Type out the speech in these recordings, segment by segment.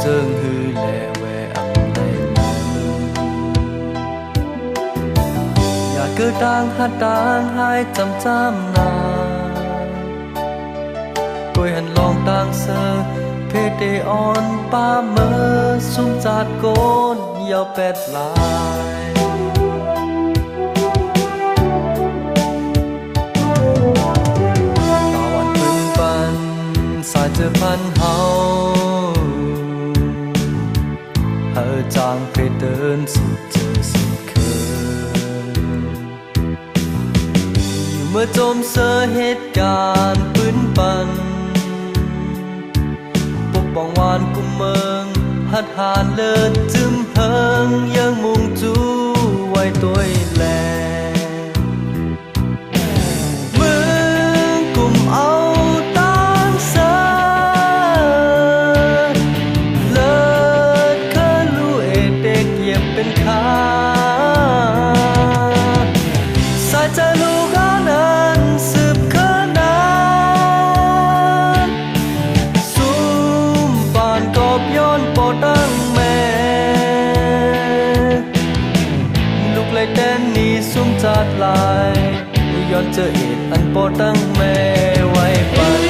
เจิงฮือแลแวอังไลนั้นอย่าเกิดต่างหัดต่างหายจำนาก้อยหันลองต่างเสอเพเดออนป้าเมื่อสุ่มจัดโกนยาวเป็ดลายตาวันพึ่งปันสายเจอพันเฮาเฮอจางเพเดินสุดเจอสุดเคยอยู่เมื่อจมเสอเหตุการณ์พื้นปันปองวานกุมเมืองหัดหานเลิศจึมเฮิงยังมุงจูไว้ตัวแลเมืองกุมเอาตั้งเสอเลิศเคยรู้เด็กเหยียบเป็นขาสายใจลูกเอานั้นสืบขนานกอบย้อนปอตั้งแม่ลูกเลยแดนนี้สุ่มจัดลายย้อนเจอเหตุอันปอตั้งแม่ไว้ปัน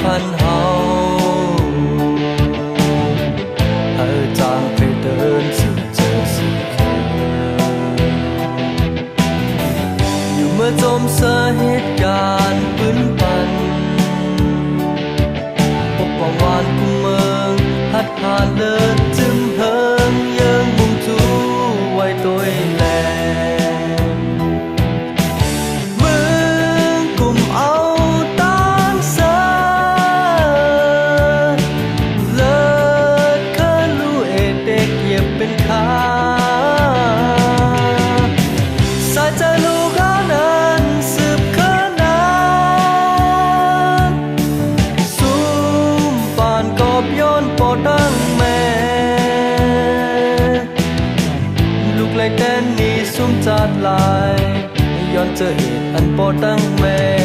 พันเฮาเฮอจางไปเดินสู่เจอสุดเคยอยู่เมื่อจมเสอเหตุการณ์ปืนปันปกป้องวานกุมเมืองหัดหานเลิศจึมเฮิงยังมุงจูไว้ตัวแลเป็นขาสายใจลูกเอานั้นสืบขนานสุ่มปานกอบย้อนปอตั้งแม่ลูกเลยแดนนี้สุ่มจัดลายย้อนเจอเหตุอันปอตั้งแม่